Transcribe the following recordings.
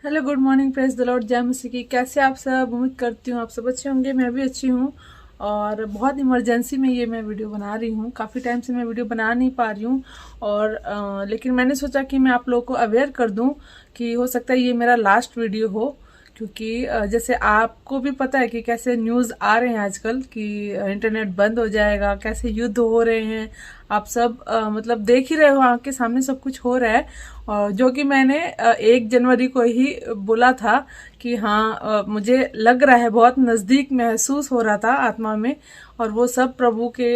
Hello, good morning, praise the Lord, जय मसीह की। कैसे आप सब? उम्मीद करती हूँ आप सब अच्छे होंगे। मैं भी अच्छी हूँ। और बहुत इमरजेंसी में ये मैं वीडियो बना रही हूँ। काफ़ी टाइम से मैं वीडियो बना नहीं पा रही हूँ। और लेकिन मैंने सोचा कि मैं आप लोगों को अवेयर कर दूँ कि हो सकता है ये मेरा लास्ट वीडियो हो। क्योंकि जैसे आपको भी पता है कि कैसे न्यूज़ आ रहे हैं आजकल कि इंटरनेट बंद हो जाएगा, कैसे युद्ध हो रहे हैं। आप सब मतलब देख ही रहे हो, आँख के सामने सब कुछ हो रहा है। और जो कि मैंने 1 जनवरी को ही बोला था कि हाँ, मुझे लग रहा है, बहुत नज़दीक महसूस हो रहा था आत्मा में। और वो सब प्रभु के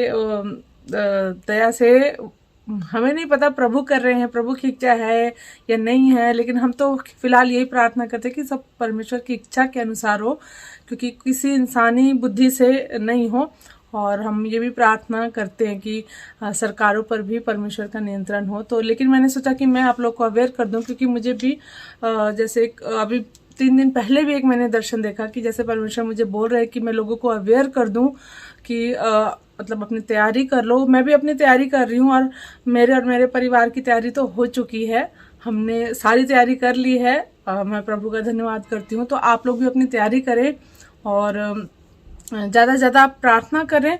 दया से, हमें नहीं पता प्रभु कर रहे हैं, प्रभु की इच्छा है या नहीं है, लेकिन हम तो फिलहाल यही प्रार्थना करते हैं कि सब परमेश्वर की इच्छा के अनुसार हो, क्योंकि किसी इंसानी बुद्धि से नहीं हो। और हम ये भी प्रार्थना करते हैं कि सरकारों पर भी परमेश्वर का नियंत्रण हो। तो लेकिन मैंने सोचा कि मैं आप लोग को अवेयर कर दूं, क्योंकि मुझे भी जैसे अभी 3 दिन पहले भी एक मैंने दर्शन देखा कि जैसे परमेश्वर मुझे बोल रहे हैं कि मैं लोगों को अवेयर कर दूं कि मतलब अपनी तैयारी कर लो। मैं भी अपनी तैयारी कर रही हूँ और मेरे परिवार की तैयारी तो हो चुकी है। हमने सारी तैयारी कर ली है। मैं प्रभु का धन्यवाद करती हूँ। तो आप लोग भी अपनी तैयारी करें और ज़्यादा से ज़्यादा आप प्रार्थना करें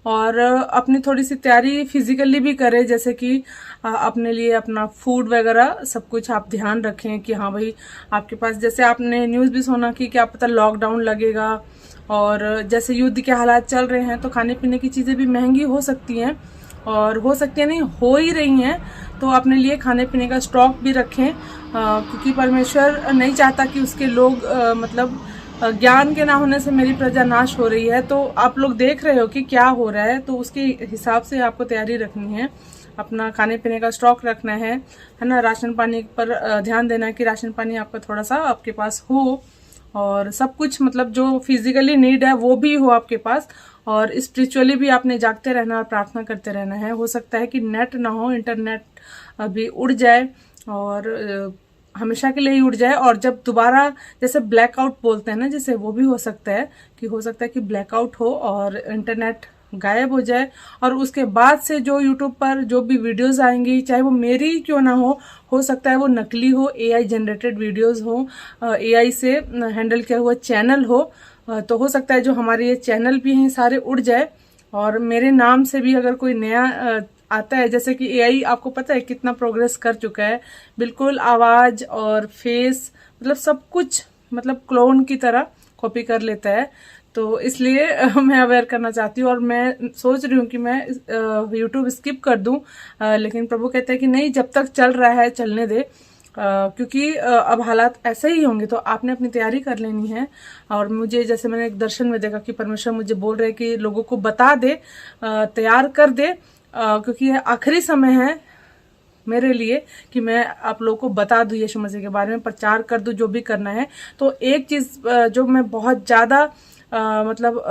और अपनी थोड़ी सी तैयारी फिजिकली भी करें, जैसे कि अपने लिए अपना फूड वगैरह सब कुछ आप ध्यान रखें कि हाँ भाई, आपके पास, जैसे आपने न्यूज़ भी सुना कि क्या पता लॉकडाउन लगेगा। और जैसे युद्ध के हालात चल रहे हैं तो खाने पीने की चीज़ें भी महंगी हो सकती हैं, और हो सकती है नहीं, हो ही रही हैं। तो अपने लिए खाने पीने का स्टॉक भी रखें, क्योंकि परमेश्वर नहीं चाहता कि उसके लोग मतलब ज्ञान के ना होने से मेरी प्रजा नाश हो रही है। तो आप लोग देख रहे हो कि क्या हो रहा है, तो उसके हिसाब से आपको तैयारी रखनी है। अपना खाने पीने का स्टॉक रखना है ना। राशन पानी पर ध्यान देना है कि राशन पानी आपका थोड़ा सा आपके पास हो, और सब कुछ मतलब जो फिजिकली नीड है वो भी हो आपके पास। और स्पिरिचुअली भी आपने जागते रहना और प्रार्थना करते रहना है। हो सकता है कि नेट ना हो, इंटरनेट अभी उड़ जाए और हमेशा के लिए ही उड़ जाए। और जब दोबारा जैसे ब्लैकआउट बोलते हैं ना, जैसे वो भी हो सकता है कि ब्लैकआउट हो और इंटरनेट गायब हो जाए। और उसके बाद से जो यूट्यूब पर जो भी वीडियोस आएंगी, चाहे वो मेरी क्यों ना हो सकता है वो नकली हो, एआई जनरेटेड वीडियोस हो, एआई से हैंडल किया हुआ चैनल हो। तो हो सकता है जो हमारे ये चैनल भी हैं सारे उड़ जाए। और मेरे नाम से भी अगर कोई नया आता है, जैसे कि एआई आपको पता है कितना प्रोग्रेस कर चुका है, बिल्कुल आवाज और फेस मतलब सब कुछ मतलब क्लोन की तरह कॉपी कर लेता है। तो इसलिए मैं अवेयर करना चाहती हूँ और मैं सोच रही हूँ कि मैं यूट्यूब स्किप कर दूं। लेकिन प्रभु कहते हैं कि नहीं, जब तक चल रहा है चलने दे, क्योंकि अब हालात ऐसे ही होंगे। तो आपने अपनी तैयारी कर लेनी है। और मुझे, जैसे मैंने एक दर्शन में देखा कि परमेश्वर मुझे बोल रहे हैं कि लोगों को बता दे, तैयार कर दे, क्योंकि यह आखिरी समय है मेरे लिए कि मैं आप लोगों को बता दूं यीशु मसीह के बारे में, प्रचार कर दूं जो भी करना है। तो एक चीज जो मैं बहुत ज्यादा मतलब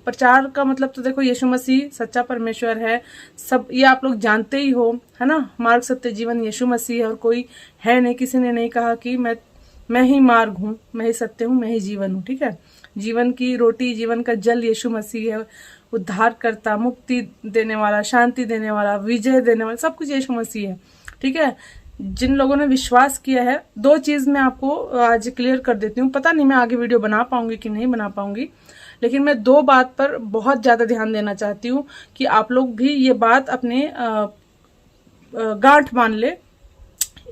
प्रचार का मतलब, तो देखो यीशु मसीह सच्चा परमेश्वर है, सब ये आप लोग जानते ही हो, है ना। मार्ग सत्य जीवन यीशु मसीह है और कोई है नहीं। किसी ने नहीं कहा कि मैं ही मार्ग हूँ, मैं ही सत्य हूँ, मैं ही जीवन हूँ। ठीक है, जीवन की रोटी, जीवन का जल यीशु मसीह है। उद्धार करता, मुक्ति देने वाला, शांति देने वाला, विजय देने वाला, सब कुछ यीशु मसीह है। ठीक है, जिन लोगों ने विश्वास किया है। 2 चीज मैं आपको आज क्लियर कर देती हूँ। पता नहीं मैं आगे वीडियो बना पाऊंगी कि नहीं बना पाऊंगी, लेकिन मैं 2 बात पर बहुत ज्यादा ध्यान देना चाहती हूँ कि आप लोग भी ये बात अपने गांठ मान ले।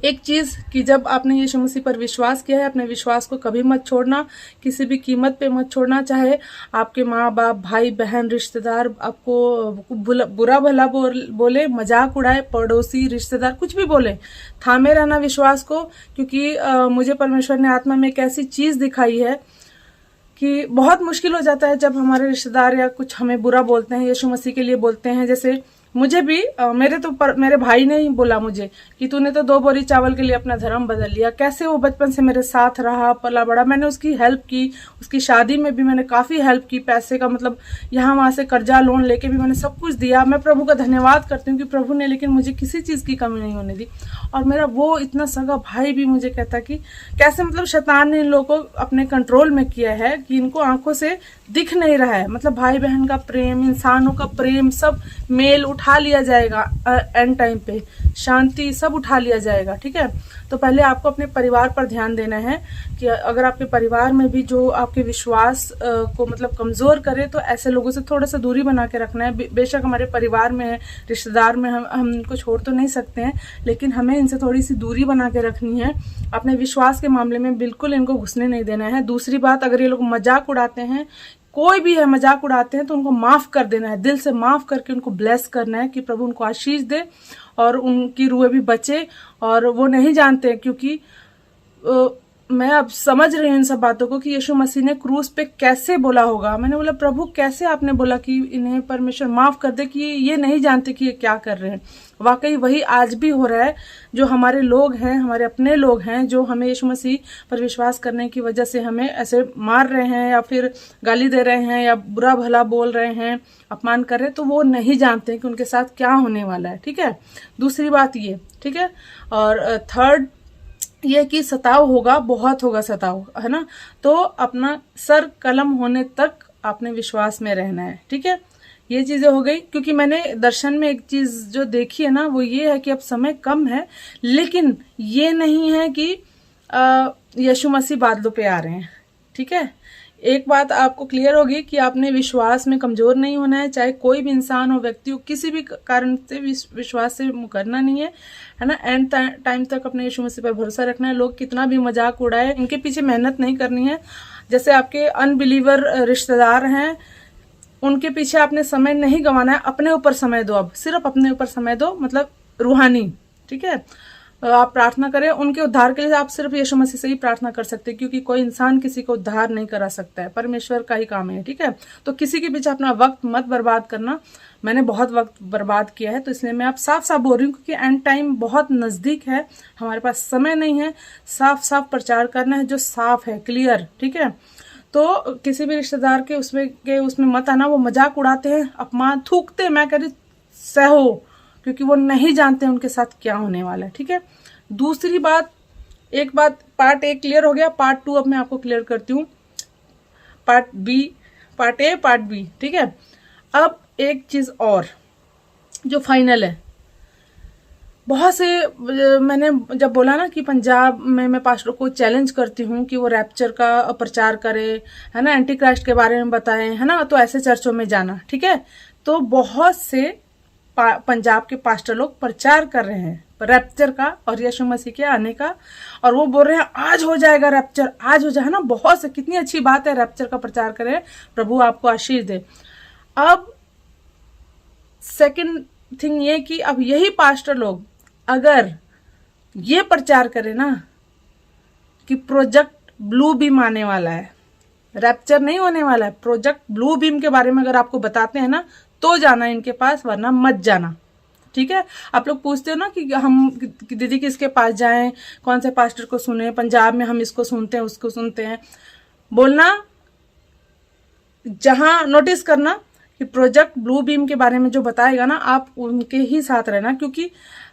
एक चीज कि जब आपने यीशु मसीह पर विश्वास किया है, अपने विश्वास को कभी मत छोड़ना, किसी भी कीमत पे मत छोड़ना। चाहे आपके माँ बाप, भाई बहन, रिश्तेदार आपको बुरा भला बोले, मजाक उड़ाए, पड़ोसी, रिश्तेदार कुछ भी बोले, थामे रहना विश्वास को। क्योंकि मुझे परमेश्वर ने आत्मा में एक ऐसी चीज दिखाई है कि बहुत मुश्किल हो जाता है जब हमारे रिश्तेदार या कुछ हमें बुरा बोलते हैं, यीशु मसीह के लिए बोलते हैं। जैसे मुझे भी मेरे भाई ने ही बोला मुझे कि तूने तो 2 बोरी चावल के लिए अपना धर्म बदल लिया। कैसे वो बचपन से मेरे साथ रहा, पला बड़ा, मैंने उसकी हेल्प की, उसकी शादी में भी मैंने काफी हेल्प की, पैसे का मतलब यहाँ वहां से कर्जा लोन लेके भी मैंने सब कुछ दिया। मैं प्रभु का धन्यवाद करती हूँ कि प्रभु ने लेकिन मुझे किसी चीज की कमी नहीं होने दी। और मेरा वो इतना सगा भाई भी मुझे कहता कि कैसे मतलब शैतान ने इन लोगों को अपने कंट्रोल में किया है कि इनको आंखों से दिख नहीं रहा है। मतलब भाई बहन का प्रेम, इंसानों का प्रेम सब मेल उठ उठा लिया जाएगा एंड टाइम पे, शांति सब उठा लिया जाएगा, ठीक है। तो पहले आपको अपने परिवार पर ध्यान देना है कि अगर आपके परिवार में भी जो आपके विश्वास को मतलब कमज़ोर करे, तो ऐसे लोगों से थोड़ा सा दूरी बना के रखना है। बेशक हमारे परिवार में है, रिश्तेदार में हम इनको छोड़ तो नहीं सकते हैं, लेकिन हमें इनसे थोड़ी सी दूरी बना के रखनी है। अपने विश्वास के मामले में बिल्कुल इनको घुसने नहीं देना है। दूसरी बात, अगर ये लोग मजाक उड़ाते हैं, कोई भी है मजाक उड़ाते हैं, तो उनको माफ़ कर देना है, दिल से माफ़ करके उनको ब्लेस करना है कि प्रभु उनको आशीष दे और उनकी रूह भी बचे। और वो नहीं जानते, क्योंकि मैं अब समझ रही हूँ इन सब बातों को कि यीशु मसीह ने क्रूस पे कैसे बोला होगा। मैंने बोला प्रभु कैसे आपने बोला कि इन्हें परमेश्वर माफ़ कर दे, कि ये नहीं जानते कि ये क्या कर रहे हैं। वाकई वही आज भी हो रहा है। जो हमारे लोग हैं, हमारे अपने लोग हैं, जो हमें यीशु मसीह पर विश्वास करने की वजह से हमें ऐसे मार रहे हैं या फिर गाली दे रहे हैं या बुरा भला बोल रहे हैं, अपमान कर रहे हैं, तो वो नहीं जानते कि उनके साथ क्या होने वाला है, ठीक है। दूसरी बात ये, ठीक है। और थर्ड ये कि सताव होगा, बहुत होगा सताव, है ना। तो अपना सर कलम होने तक आपने विश्वास में रहना है, ठीक है। ये चीज़ें हो गई, क्योंकि मैंने दर्शन में एक चीज़ जो देखी है ना, वो ये है कि अब समय कम है, लेकिन ये नहीं है कि यीशु मसीह बादलों पे आ रहे हैं, ठीक है। एक बात आपको क्लियर होगी कि आपने विश्वास में कमज़ोर नहीं होना है, चाहे कोई भी इंसान हो, व्यक्ति हो, किसी भी कारण से विश्वास से मुकरना नहीं है ना। एंड टाइम तक अपने यीशु मसीह पर भरोसा रखना है। लोग कितना भी मजाक उड़ाए, इनके पीछे मेहनत नहीं करनी है। जैसे आपके अनबिलीवर रिश्तेदार हैं, उनके पीछे आपने समय नहीं गंवाना है, अपने ऊपर समय दो। अब सिर्फ अपने ऊपर समय दो, मतलब रूहानी, ठीक है। आप प्रार्थना करें उनके उद्धार के लिए। आप सिर्फ यीशु मसीह से ही प्रार्थना कर सकते हैं, क्योंकि कोई इंसान किसी को उद्धार नहीं करा सकता है, परमेश्वर का ही काम है, ठीक है। तो किसी के पीछे अपना वक्त मत बर्बाद करना। मैंने बहुत वक्त बर्बाद किया है, तो इसलिए मैं आप साफ साफ बोल रही हूँ, क्योंकि एंड टाइम बहुत नज़दीक है, हमारे पास समय नहीं है। साफ साफ प्रचार करना है, जो साफ है, क्लियर, ठीक है। तो किसी भी रिश्तेदार के उसमें मत आना। वो मजाक उड़ाते हैं, अपमान थूकते, मैं कह रही सहो, क्योंकि वो नहीं जानते उनके साथ क्या होने वाला है, ठीक है। दूसरी बात, एक बात पार्ट ए क्लियर हो गया, पार्ट 2 अब मैं आपको क्लियर करती हूँ। पार्ट ए पार्ट बी, ठीक है। अब एक चीज और जो फाइनल है, बहुत से मैंने जब बोला ना कि पंजाब में मैं पास्टर को चैलेंज करती हूँ कि वो रैप्चर का प्रचार करे, है ना, एंटी क्राइस्ट के बारे में बताएं, है ना, तो ऐसे चर्चों में जाना, ठीक है। तो बहुत से पंजाब के पास्टर लोग प्रचार कर रहे हैं रैप्चर का और यीशु मसीह के आने का, और वो बोल रहे हैं आज हो जाएगा रैप्चर, आज हो जाए ना। बहुत से, कितनी अच्छी बात है, रैप्चर का प्रचार करें, प्रभु आपको आशीष दे। अब सेकंड थिंग ये कि अब यही पास्टर लोग अगर ये प्रचार करें ना कि प्रोजेक्ट ब्लू बीम आने वाला है, रैप्चर नहीं होने वाला है, प्रोजेक्ट ब्लू बीम के बारे में अगर आपको बताते हैं ना, तो जाना इनके पास, वरना मत जाना, ठीक है। आप लोग पूछते हो ना कि हम दीदी किसके पास जाएं, कौन से पास्टर को सुने, पंजाब में हम इसको सुनते हैं उसको सुनते हैं। बोलना, जहां नोटिस करना कि प्रोजेक्ट ब्लू बीम के बारे में जो बताएगा ना, आप उनके ही साथ रहना, क्योंकि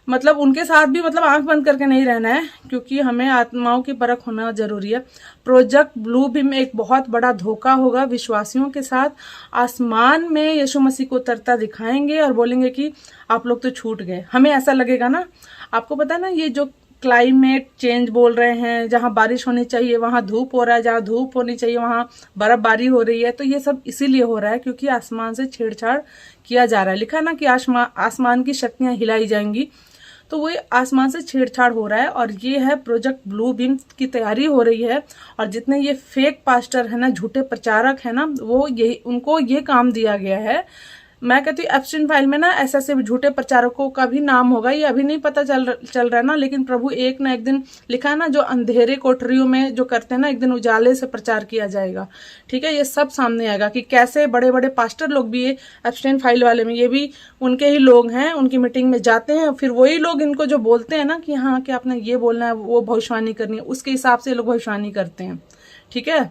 मतलब उनके साथ भी मतलब आंख बंद करके नहीं रहना है, क्योंकि हमें आत्माओं की परख होना जरूरी है। प्रोजेक्ट ब्लू बीम एक बहुत बड़ा धोखा होगा विश्वासियों के साथ। आसमान में यीशु मसीह को उतरता दिखाएंगे और बोलेंगे कि आप लोग तो छूट गए। हमें ऐसा लगेगा ना। आपको पता है ना, ये जो क्लाइमेट चेंज बोल रहे हैं, जहां बारिश होनी चाहिए वहां धूप हो रहा है, जहां धूप होनी चाहिए वहां बर्फबारी हो रही है, तो ये सब इसीलिए हो रहा है क्योंकि आसमान से छेड़छाड़ किया जा रहा है। लिखा ना कि आसमान की शक्तियां हिलाई जाएंगी, तो वो आसमान से छेड़छाड़ हो रहा है, और ये है प्रोजेक्ट ब्लू बीम की तैयारी हो रही है। और जितने ये फेक पास्टर है ना, झूठे प्रचारक है ना, वो यही, उनको ये काम दिया गया है। मैं कहती हूँ एब्स्टीन फाइल में ना ऐसे झूठे प्रचारकों का भी नाम होगा, ये अभी नहीं पता चल रहा है ना, लेकिन प्रभु एक ना एक दिन, लिखा है ना, जो अंधेरे कोठरियों में जो करते हैं ना, एक दिन उजाले से प्रचार किया जाएगा, ठीक है। ये सब सामने आएगा कि कैसे बड़े बड़े पास्टर लोग भी, ये एब्स्टीन फाइल वाले में, ये भी उनके ही लोग हैं, उनकी मीटिंग में जाते हैं, फिर वही लोग इनको जो बोलते हैं ना कि हाँ कि आपने ये बोलना है, वो भविष्यवाणी करनी है, उसके हिसाब से ये लोग भविष्यवाणी करते हैं, ठीक है।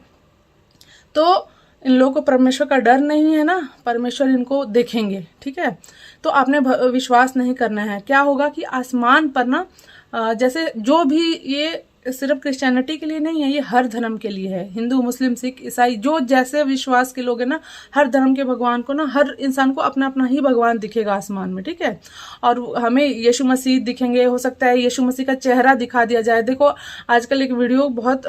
तो इन लोगों को परमेश्वर का डर नहीं है ना, परमेश्वर इनको देखेंगे, ठीक है। तो आपने विश्वास नहीं करना है। क्या होगा कि आसमान पर ना, जैसे जो भी ये सिर्फ क्रिश्चियनिटी के लिए नहीं है, ये हर धर्म के लिए है। हिंदू, मुस्लिम, सिख, ईसाई, जो जैसे विश्वास के लोग हैं ना, हर धर्म के भगवान को ना, हर इंसान को अपना अपना ही भगवान दिखेगा आसमान में, ठीक है। और हमें यीशु मसीह दिखेंगे, हो सकता है यीशु मसीह का चेहरा दिखा दिया जाए। देखो आजकल एक वीडियो बहुत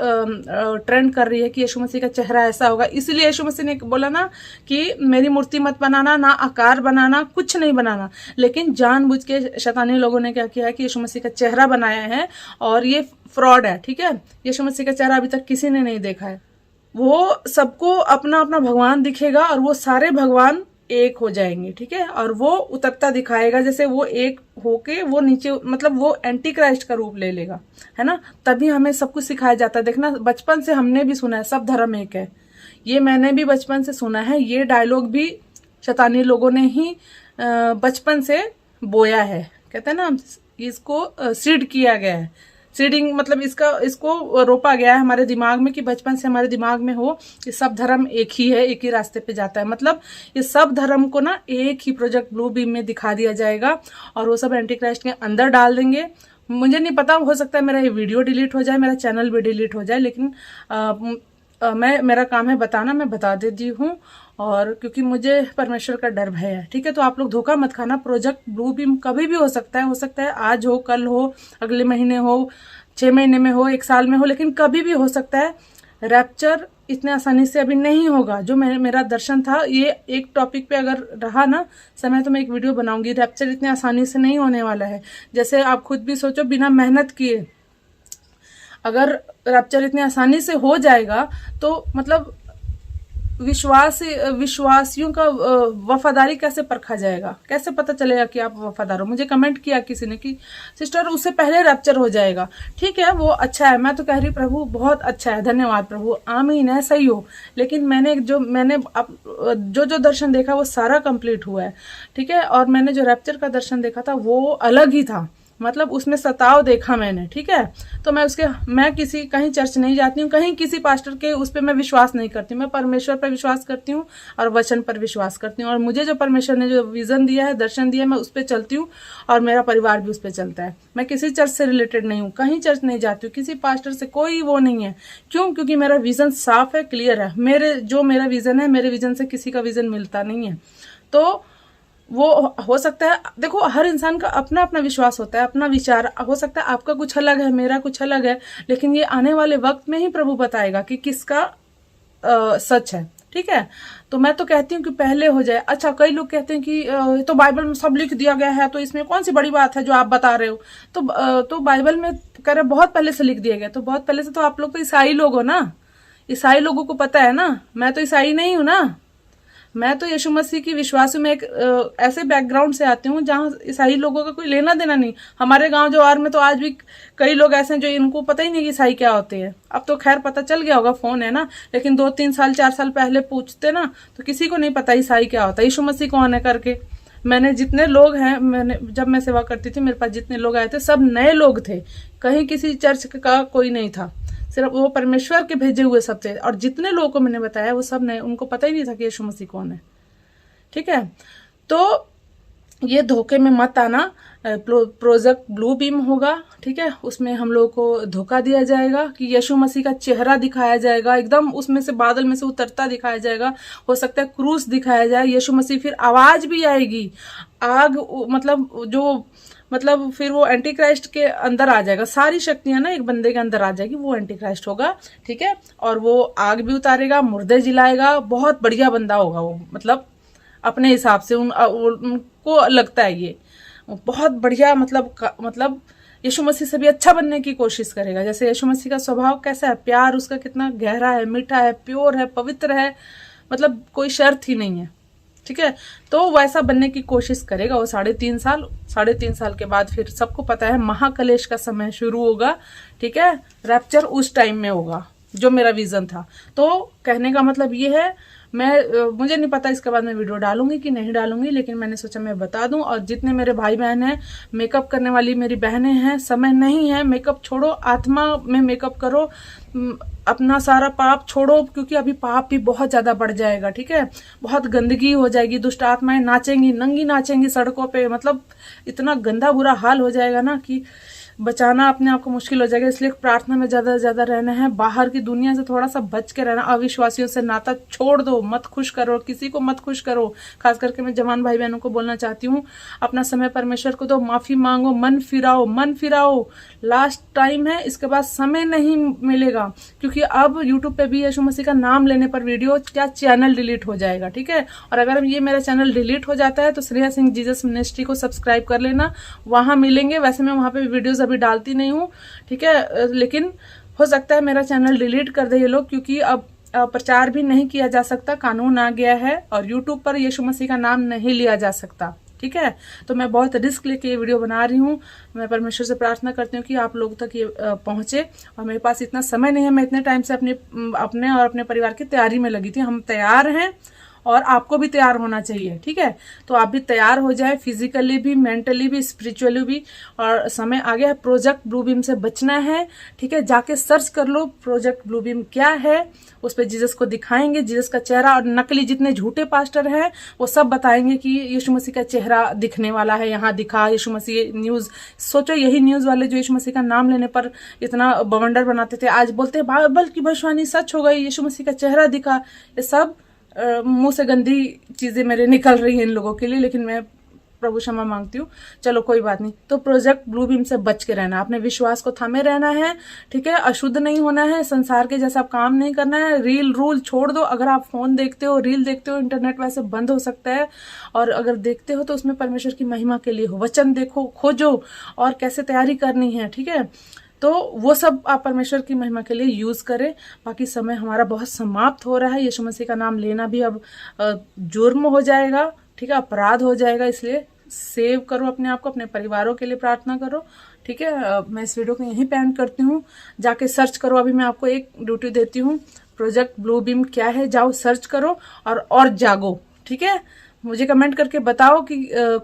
ट्रेंड कर रही है कि यीशु मसीह का चेहरा ऐसा होगा, इसलिए यीशु मसीह ने बोला ना कि मेरी मूर्ति मत बनाना, ना आकार बनाना, कुछ नहीं बनाना। लेकिन जानबूझ के शैतानी लोगों ने क्या किया है कि यीशु मसीह का चेहरा बनाया है, और ये फ्रॉड है, ठीक है। यीशु मसीह का चेहरा अभी तक किसी ने नहीं देखा है। वो सबको अपना अपना भगवान दिखेगा और वो सारे भगवान एक हो जाएंगे, ठीक है। और वो उतरता दिखाएगा, जैसे वो एक होके वो नीचे, मतलब वो एंटी क्राइस्ट का रूप ले लेगा, है ना। तभी हमें सब कुछ सिखाया जाता है। देखना बचपन से हमने भी सुना है सब धर्म एक है, ये मैंने भी बचपन से सुना है। ये डायलॉग भी शैतानी लोगों ने ही बचपन से बोया है। कहते हैं ना, इसको सीड किया गया है। सीडिंग मतलब इसको रोपा गया है हमारे दिमाग में, कि बचपन से हमारे दिमाग में हो कि सब धर्म एक ही है, एक ही रास्ते पे जाता है। मतलब ये सब धर्म को ना एक ही प्रोजेक्ट ब्लू बीम में दिखा दिया जाएगा, और वो सब एंटी क्राइस्ट के अंदर डाल देंगे। मुझे नहीं पता, हो सकता है मेरा ये वीडियो डिलीट हो जाए, मेरा चैनल भी डिलीट हो जाए, लेकिन मेरा काम है बताना, मैं बता देती हूँ। और क्योंकि मुझे परमेश्वर का डर भय है, ठीक है। तो आप लोग धोखा मत खाना। प्रोजेक्ट ब्लू बीम कभी भी हो सकता है आज हो, कल हो, अगले महीने हो, 6 महीने में हो, 1 साल में हो, लेकिन कभी भी हो सकता है। रैप्चर इतने आसानी से अभी नहीं होगा। जो मेरा दर्शन था, ये एक टॉपिक पे अगर रहा ना समय, तो मैं एक वीडियो बनाऊंगी। रैप्चर इतने आसानी से नहीं होने वाला है। जैसे आप खुद भी सोचो, बिना मेहनत किए अगर रैप्चर इतनी आसानी से हो जाएगा, तो मतलब विश्वासियों का वफादारी कैसे परखा जाएगा, कैसे पता चलेगा कि आप वफादार हो। मुझे कमेंट किया किसी ने कि सिस्टर उससे पहले रैप्चर हो जाएगा। ठीक है, वो अच्छा है, मैं तो कह रही प्रभु बहुत अच्छा है, धन्यवाद प्रभु, आमीन है, सही हो। लेकिन मैंने जो दर्शन देखा वो सारा कंप्लीट हुआ है, ठीक है। और मैंने जो रैप्चर का दर्शन देखा था वो अलग ही था, मतलब उसमें सताव देखा मैंने, ठीक है। तो मैं कहीं चर्च नहीं जाती हूँ, कहीं किसी पास्टर के उस पर मैं विश्वास नहीं करती हूँ। मैं परमेश्वर पर विश्वास करती हूँ और वचन पर विश्वास करती हूँ। और मुझे जो परमेश्वर ने जो विजन दिया है, दर्शन दिया है, मैं उस पर चलती हूँ और मेरा परिवार भी उस पर चलता है। मैं किसी चर्च से रिलेटेड नहीं हूँ, कहीं चर्च नहीं जाती हूँ, किसी पास्टर से कोई वो नहीं है। क्यों? क्योंकि मेरा विजन साफ है, क्लियर है। मेरा विजन है, मेरे विजन से किसी का विजन मिलता नहीं है। तो वो हो सकता है, देखो हर इंसान का अपना अपना विश्वास होता है, अपना विचार हो सकता है, आपका कुछ अलग है, मेरा कुछ अलग है, लेकिन ये आने वाले वक्त में ही प्रभु बताएगा कि किसका सच है, ठीक है। तो मैं तो कहती हूँ कि पहले हो जाए। अच्छा, कई लोग कहते हैं कि तो बाइबल में सब लिख दिया गया है, तो इसमें कौन सी बड़ी बात है जो आप बता रहे हो। तो बाइबल में कह रहे बहुत पहले से लिख दिया गया, तो बहुत पहले से तो आप लोग तो ईसाई लोग हो ना, ईसाई लोगों को पता है ना। मैं तो ईसाई नहीं हूं ना, मैं तो यीशु मसीह की विश्वासी में एक ऐसे बैकग्राउंड से आती हूँ जहाँ ईसाई लोगों का कोई लेना देना नहीं। हमारे गांव जवार में तो आज भी कई लोग ऐसे हैं जो इनको पता ही नहीं कि ईसाई क्या होते हैं। अब तो खैर पता चल गया होगा, फोन है ना, लेकिन 2-3 साल 4 साल पहले पूछते ना तो किसी को नहीं पता ईसाई क्या होता है, यीशु मसीह कौन है करके। मैंने जितने लोग हैं, जब मैं सेवा करती थी, मेरे पास जितने लोग आए थे सब नए लोग थे, कहीं किसी चर्च का कोई नहीं था, सिर्फ वो परमेश्वर के भेजे हुए सब थे। और जितने लोगों को मैंने बताया वो सब नए, उनको पता ही नहीं था कि यीशु मसीह कौन है, ठीक है। तो ये धोखे में मत आना। प्रोजेक्ट ब्लू बीम होगा, ठीक है, उसमें हम लोगों को धोखा दिया जाएगा कि यीशु मसीह का चेहरा दिखाया जाएगा, एकदम उसमें से बादल में से उतरता दिखाया जाएगा, हो सकता है क्रूस दिखाया जाए यीशु मसीह, फिर आवाज भी आएगी, आग, मतलब फिर वो एंटी क्राइस्ट के अंदर आ जाएगा, सारी शक्तियां ना एक बंदे के अंदर आ जाएगी, वो एंटी क्राइस्ट होगा, ठीक है। और वो आग भी उतारेगा, मुर्दे जिलाएगा, बहुत बढ़िया बंदा होगा वो, मतलब अपने हिसाब से उनको लगता है ये बहुत बढ़िया, मतलब यीशु मसीह से भी अच्छा बनने की कोशिश करेगा। जैसे यीशु मसीह का स्वभाव कैसा है, प्यार उसका कितना गहरा है, मीठा है, प्योर है, पवित्र है, मतलब कोई शर्त ही नहीं है, ठीक है। तो वैसा बनने की कोशिश करेगा वो 3.5 साल के बाद फिर सबको पता है महाकलेश का समय शुरू होगा, ठीक है। रैप्चर उस टाइम में होगा, जो मेरा विजन था। तो कहने का मतलब ये है, मुझे नहीं पता इसके बाद मैं वीडियो डालूंगी कि नहीं डालूंगी, लेकिन मैंने सोचा मैं बता दूं। और जितने मेरे भाई बहन हैं, मेकअप करने वाली मेरी बहनें हैं, समय नहीं है, मेकअप छोड़ो, आत्मा में मेकअप करो, अपना सारा पाप छोड़ो, क्योंकि अभी पाप भी बहुत ज्यादा बढ़ जाएगा, ठीक है। बहुत गंदगी हो जाएगी, दुष्ट आत्माएं नाचेंगी, नंगी नाचेंगी सड़कों पे, मतलब इतना गंदा बुरा हाल हो जाएगा ना कि बचाना अपने आप को मुश्किल हो जाएगा। इसलिए प्रार्थना में ज़्यादा से ज़्यादा रहना है, बाहर की दुनिया से थोड़ा सा बच के रहना, अविश्वासियों से नाता छोड़ दो, मत खुश करो, किसी को मत खुश करो। खास करके मैं जवान भाई बहनों को बोलना चाहती हूँ, अपना समय परमेश्वर को दो, माफ़ी मांगो, मन फिराओ, मन फिराओ। लास्ट टाइम है, इसके बाद समय नहीं मिलेगा, क्योंकि अब यूट्यूब पे भी यीशु मसीह का नाम लेने पर वीडियो क्या चैनल डिलीट हो जाएगा, ठीक है। और अगर ये मेरा चैनल डिलीट हो जाता है तो स्नेहा सिंह जीसस मिनिस्ट्री को सब्सक्राइब कर लेना, वहां मिलेंगे। वैसे मैं वहां पे वीडियोस अभी डालती नहीं हूँ, ठीक है, लेकिन हो सकता है मेरा चैनल डिलीट कर दे ये लोग, क्योंकि अब प्रचार भी नहीं किया जा सकता, कानून आ गया है और यूट्यूब पर यीशु मसीह का नाम नहीं लिया जा सकता, ठीक है। तो मैं बहुत रिस्क लेके ये वीडियो बना रही हूँ। मैं परमेश्वर से प्रार्थना करती हूँ कि आप लोग तक ये पहुंचे। और मेरे पास इतना समय नहीं है, मैं इतने टाइम से अपने और अपने परिवार की तैयारी में लगी थी। हम तैयार हैं और आपको भी तैयार होना चाहिए, ठीक है। तो आप भी तैयार हो जाए, फिजिकली भी, मेंटली भी, स्पिरिचुअली भी। और समय आ गया है, प्रोजेक्ट ब्लूबीम से बचना है, ठीक है। जाके सर्च कर लो प्रोजेक्ट ब्लूबीम क्या है, उस पर जीसस को दिखाएंगे, जीसस का चेहरा। और नकली जितने झूठे पास्टर हैं वो सब बताएंगे कि यीशु मसीह का चेहरा दिखने वाला है, यहाँ दिखा यीशु मसीह। न्यूज सोचो, यही न्यूज वाले जो यीशु मसीह का नाम लेने पर इतना बवंडर बनाते थे, आज बोलते हैं बाइबल की भविष्यवाणी सच हो गई, यीशु मसीह का चेहरा दिखा। ये सब मुंह से गंदी चीजें मेरे निकल रही हैं इन लोगों के लिए, लेकिन मैं प्रभु क्षमा मांगती हूँ। चलो कोई बात नहीं। तो प्रोजेक्ट ब्लूबीम से बच के रहना, अपने विश्वास को थामे रहना है, ठीक है। अशुद्ध नहीं होना है, संसार के जैसा काम नहीं करना है। रील रूल छोड़ दो। अगर आप फोन देखते हो, रील देखते हो, इंटरनेट वैसे बंद हो सकता है, और अगर देखते हो तो उसमें परमेश्वर की महिमा के लिए हो। वचन देखो, खोजो, और कैसे तैयारी करनी है, ठीक है। तो वो सब आप परमेश्वर की महिमा के लिए यूज करें। बाकी समय हमारा बहुत समाप्त हो रहा है। यीशु मसीह का नाम लेना भी अब जुर्म हो जाएगा, ठीक है, अपराध हो जाएगा। इसलिए सेव करो अपने आप को, अपने परिवारों के लिए प्रार्थना करो, ठीक है। मैं इस वीडियो को यहीं पे एंड करती हूँ। जाके सर्च करो। अभी मैं आपको एक ड्यूटी देती हूँ, प्रोजेक्ट ब्लूबीम क्या है, जाओ सर्च करो और जागो, ठीक है। मुझे कमेंट करके बताओ कि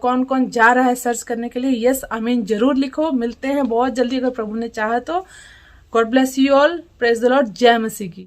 कौन कौन जा रहा है सर्च करने के लिए। यस आमीन जरूर लिखो। मिलते हैं बहुत जल्दी अगर प्रभु ने चाहा तो। God bless you all. Praise the Lord. जय मसीह की।